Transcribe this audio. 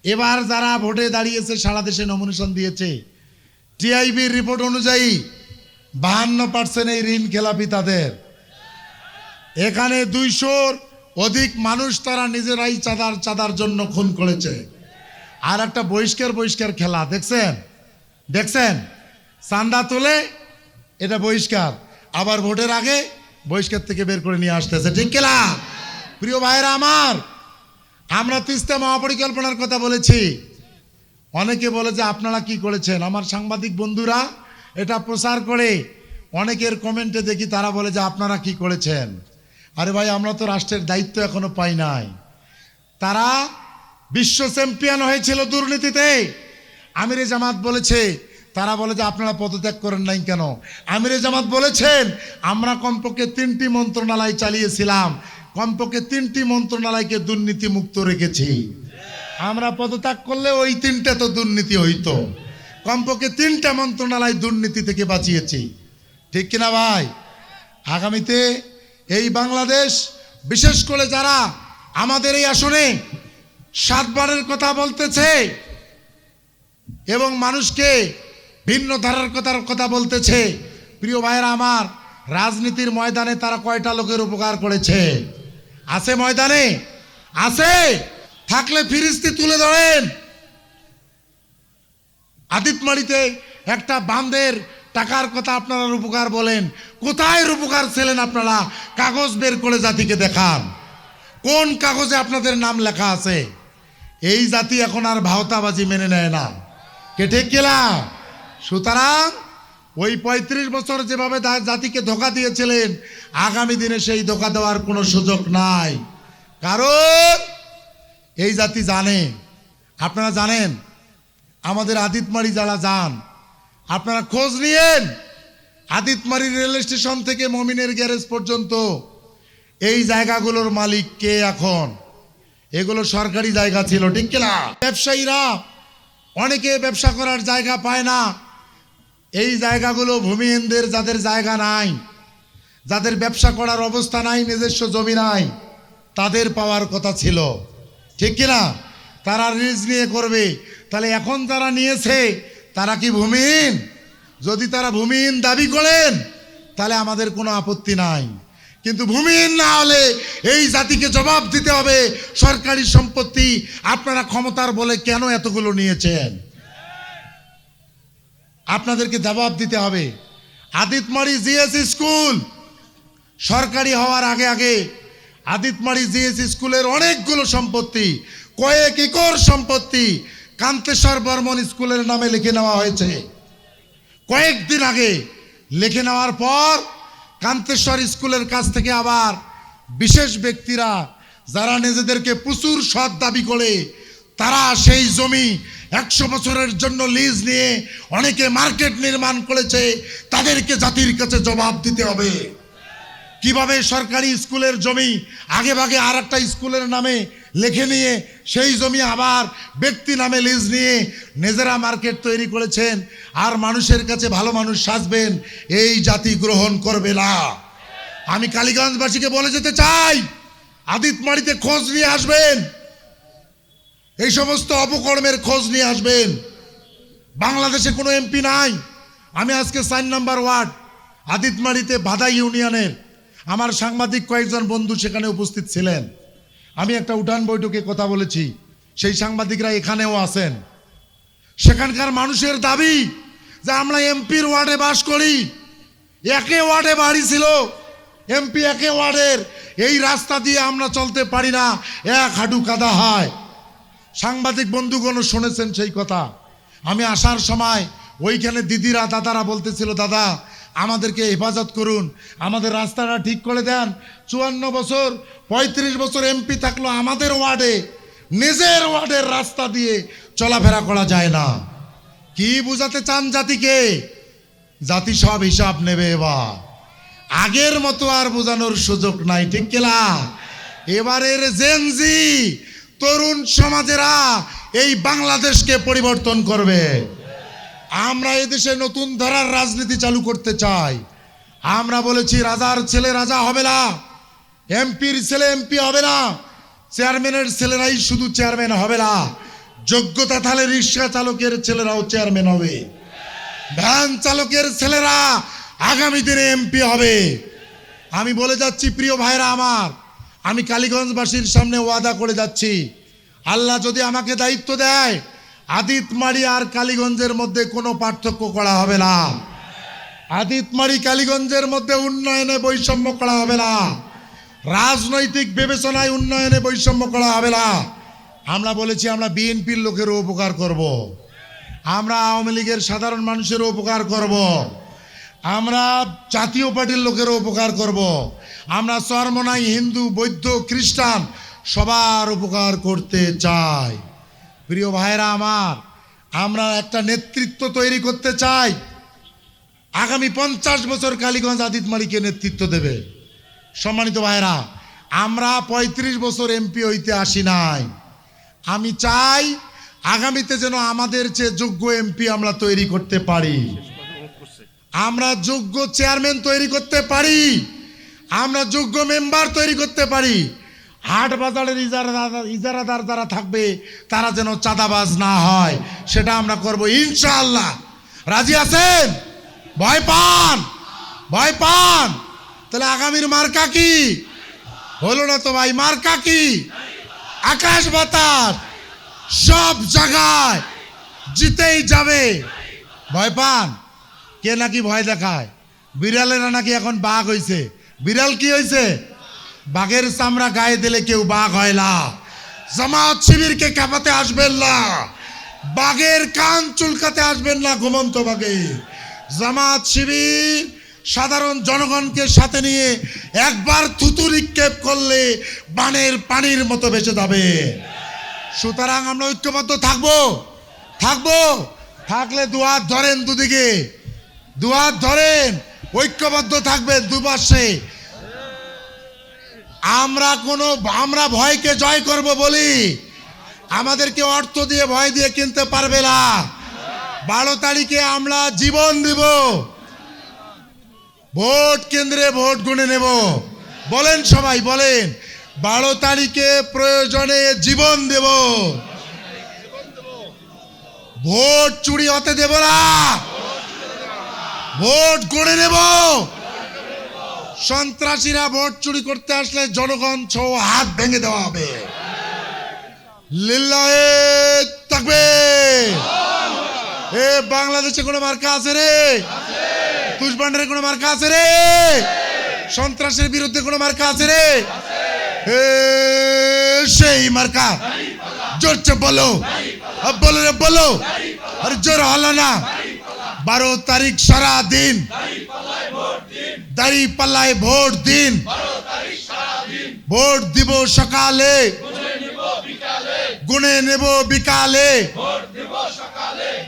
এবার যারা ভোটে দাঁড়িয়েছে সারা দেশে নমিনেশন দিয়েছে, টিআইবির রিপোর্ট অনুযায়ী 52% এই ঋণ খেলাপি তাদের। এখানে 200-র অধিক মানুষ তারা নিজেরাই চাঁদার জন্য খুন করেছে। আর একটা বহিষ্কার খেলা দেখছেন, চাঁদা তোলে, এটা বহিষ্কার, আবার ভোটের আগে বহিষ্কার থেকে বের করে নিয়ে আসতেছে। ঠিক খেলা? প্রিয় ভাইরা আমার, আমরা তিস্তা মহাপরিকল্পনার কথা বলেছি। অনেকে বলে যে আপনারা কি করেছেন। আমার সাংবাদিক বন্ধুরা এটা প্রচার করে, অনেকের কমেন্টে দেখি তারা বলে যে আপনারা কি করেছেন। আরে ভাই, আমরা তো রাষ্ট্রের দায়িত্ব এখনো পাই নাই। তারা বিশ্ব চ্যাম্পিয়ন হয়েছিল দুর্নীতিতে। আমিরে জামাত বলেছে, তারা বলে যে আপনারা পদত্যাগ করেন নাই কেন। আমিরে জামাত বলেছেন আমরা কমপক্ষে 3টি মন্ত্রণালয় চালিয়েছিলাম, কমপক্ষে 3টি মন্ত্রণালয়কে দুর্নীতি মুক্ত রেখেছি। আমরা পদত্যাগ করলে ওই 3টে তো দুর্নীতি হইতো, কমপক্ষে 3টা মন্ত্রণালয় দুর্নীতি থেকে বাঁচিয়েছি। ঠিক কিনা ভাই? আগামীতে এই বাংলাদেশ, বিশেষ করে যারা আমাদের এই আসনে 7 বারের কথা বলতেছে এবং মানুষকে ভিন্ন ধারার কথা বলতেছে, প্রিয় ভাইয়েরা আমার, রাজনীতির ময়দানে তারা কয়টা লোকের উপকার করেছে? আছে ময়দানে? আছে? থাকলে ফিরিস্তি তুলে ধরেন। আদিতমারিতে একটা বাঁধের টাকার কথা আপনারা উপকার বলেন, কোথায় উপকার ছিলেন আপনারা? কাগজ বের করে জাতিকে দেখান, কোন কাগজে আপনাদের নাম লেখা আছে? এই জাতি এখন আর ভাওতাবাজি মেনে নেয় না। কে ঠিক কিনা? সুতরাং ওই 35 বছর যেভাবে জাতিকে ধোঁকা দিয়েছিলেন, আগামী দিনে সেই ধোঁকা দেওয়ার কোনো সুযোগ নাই। কারণ এই জাতি জানে, আপনারা জানেন, আমাদের আদিতমারি যারা যান, আপনারা খোঁজ নিয়েন, আদিতমারি রেল স্টেশন থেকে মমিনের গ্যারেজ পর্যন্ত এই জায়গাগুলোর মালিক কে এখন? এগুলো সরকারি জায়গা ছিল। ঠিক কিনা? ব্যবসায়ীরা অনেকে ব্যবসা করার জায়গা পায় না। এই জায়গাগুলো ভূমিহীনদের, যাদের জায়গা নাই, যাদের ব্যবসা করার অবস্থা নাই, নিজস্ব জমি নাই, তাদের পাওয়ার কথা ছিল। ঠিক কিনা? তারা রিজ নিয়ে করবে। তাহলে এখন যারা নিয়েছে তারা কি ভূমিহীন? যদি তারা ভূমিহীন দাবি করেন তাহলে আমাদের কোনো আপত্তি নাই, কিন্তু ভূমিহীন না হলে এই জাতিকে জবাব দিতে হবে। সরকারি সম্পত্তি আপনারা ক্ষমতার বলে কেন এতগুলো নিয়েছেন? আপনাদেরকে জবাব দিতে হবে। আদিতমারি জিএস স্কুল সরকারি হওয়ার আগে আগে আদিতমারি জিএস স্কুলের অনেকগুলো সম্পত্তি, কয়েক একর সম্পত্তি কান্তেশ্বর বর্মন স্কুলের নামে লিখে নেওয়া হয়েছে। কয়েকদিন আগে লিখে নেওয়ার পর কান্তেশ্বর স্কুলের কাছ থেকে আবার বিশেষ ব্যক্তিরা, যারা নিজেদেরকে প্রচুর সৎ দাবি করে, তারা সেই জমি 100 বছরের জন্য লিজ নিয়ে অনেকে মার্কেট নির্মাণ করেছে। তাদেরকে জাতির কাছে জবাব দিতে হবে। কিভাবে সরকারি স্কুলের জমি আগে ভাগে আর একটা স্কুলের নামে লিখে নিয়ে সেই জমি আবার ব্যক্তি নামে লিজ নিয়ে নিজেরা মার্কেট তৈরি করেছেন, আর মানুষের কাছে ভালো মানুষ সাজবেন, এই জাতি গ্রহণ করবে না। আমি কালীগঞ্জবাসীকে বলে যেতে চাই, আদিতমারিতে খোঁজ নিয়ে আসবেন, এই সমস্ত অপকর্মের খোঁজ নিয়ে আসবেন। বাংলাদেশে কোনো এমপি নাই। আমি আজকে 4 নম্বর ওয়ার্ড আদিতমারিতে বাধা ইউনিয়নের, আমার সাংবাদিক কয়েকজন বন্ধু সেখানে উপস্থিত ছিলেন। আমি একটা উঠান বৈঠকে কথা বলেছি, সেই সাংবাদিকরা এখানেও আছেন। সেখানকার মানুষের দাবি যে আমরা এমপির ওয়ার্ডে বাস করি, একে ওয়ার্ডে বাড়ি ছিল, এমপি একে ওয়ার্ডের, এই রাস্তা দিয়ে আমরা চলতে পারি না, 1 হাঁটু কাদা হয়। সাংবাদিক বন্ধুগণ শুনেছেন সেই কথা। আমি আসার সময় ওইখানে দিদিরা, দাদারা বলতেছিল, দাদা আমাদেরকে হেফাজত করুন, আমাদের রাস্তাটা ঠিক করে দেন। 54 বছর 35 বছর এমপি থাকলো, আমাদের ওয়ার্ডে, নিজের ওয়ার্ডের রাস্তা দিয়ে চলাফেরা করা যায় না। কি বুঝাতে চান জাতিকে? জাতি সব হিসাব নেবে এবার, আগের মতো আর বোঝানোর সুযোগ নাই। ঠিক কিনা? এবারের জেনজি তরুণ সমাজেরা এই বাংলাদেশকে পরিবর্তন করবে। আমরা এদেশে নতুন ধারার রাজনীতি চালু করতে চাই। আমরা বলেছি রাজার ছেলে রাজা হবে না, এমপির ছেলে এমপি হবে না, চেয়ারম্যানের ছেলেরাই শুধু চেয়ারম্যান হবে না, যোগ্যতা থাকলে রিক্সা চালকের ছেলেরাও চেয়ারম্যান হবে, ভ্যান চালকের ছেলেরা আগামী দিনে এমপি হবে। আমি বলে যাচ্ছি প্রিয় ভাইরা আমার, আমি কালীগঞ্জবাসীর সামনে ওয়াদা করে যাচ্ছি, আল্লাহ যদি আমাকে দায়িত্ব দেয়, আদিতমারি আর কালীগঞ্জের মধ্যে কোনো পার্থক্য করা হবে না। আদিতমারি কালীগঞ্জের মধ্যে উন্নয়নে বৈষম্য করা হবে না, রাজনৈতিক বিবেচনায় উন্নয়নে বৈষম্য করা হবে না। আমরা বলেছি আমরা বিএনপির লোকেরও উপকার করব, আমরা আওয়ামী লীগের সাধারণ মানুষেরও উপকার করব, আমরা জাতীয় পার্টির লোকেরও উপকার করব, আমরা চরমনাই হিন্দু বৌদ্ধ খ্রিস্টান সবার উপকার করতে চাই। প্রিয় ভাইরা আমার, আমরা একটা নেতৃত্ব তৈরি করতে চাই। আগামী 50 বছর কালীগঞ্জ আদিতমারিকে নেতৃত্ব দেবে। সম্মানিত ভাইরা, আমরা 35 বছর এমপি হইতে আসি নাই। আমি চাই আগামীতে যেন আমাদের চেয়ে যোগ্য এমপি আমরা তৈরি করতে পারি, আমরা যোগ্য চেয়ারম্যান তৈরি করতে পারি, আমরা যোগ্য মেম্বার তৈরি করতে পারি। হাট বাজারের ইজারাদার যারা থাকবে তারা যেন চাঁদাবাজ না হয়, সেটা আমরা করব ইনশাআল্লাহ। রাজি আছেন? ভয় পান? ভয় পান? তাহলে আগামীর মার্কা কি হলো না তো ভাই? মার্কা কি? আকাশ বাতাস সব জায়গায় জিতেই যাবে। ভয় পান? কে নাকি ভয় দেখায়? বিড়ালেরা নাকি এখন বাঘ হইছে। বিড়াল কি হইছে? বাঘের চামড়া গায়ে দিলে কেউ বাঘ হয় না। জামাত শিবিরকে কাঁপাতে আসবেন না, বাঘের কান চুলকাতে আসবেন না ঘুমন্ত বাঘে। জামাত শিবির সাধারণ জনগণকে সাথে নিয়ে একবার থুতু নিক্ষেপ করলে বানের পানির মতো ভেসে যাবে। সুতরাং আমরা ঐক্যবদ্ধ থাকবো, থাকলে দুহাত ধরেন, দুদিকে দুহাত ধরেন, ঐক্যবদ্ধ থাকবেন দুপাশে। আমরা ভয়কে জয় করব বলি, আমাদেরকে অর্থ দিয়ে ভয় দিয়ে কিনতে পারবে না। 12 তারিখে আমরা জীবন দিব, ভোট কেন্দ্রে ভোট গুনে নেব। বলেন সবাই, বলেন 12 তারিখে প্রয়োজনে জীবন দেব, ভোট চুরি হতে দেব না, ভোট গড়ে নেব। সন্ত্রাসীরা ভোট চুরি করতে আসলে জনগণ সহ হাত ভেঙে দেওয়া হবে। লিল্লাহে তাকবীর। এ বাংলাদেশে কোনো মার্কা আছে রে? তুষবান্ডারে কোনো মার্কা আছে রে? সন্ত্রাসের বিরুদ্ধে কোনো মার্কা আছে রে? সেই মার্কা জোরছে বলো, বলো রে বলো। আরে জোর হলো না। 12 তারিখ সারা দিন দাঁড়িপাল্লায় ভোট দিন, ভোট দিব সকালে, গুনে নেব বিকালে।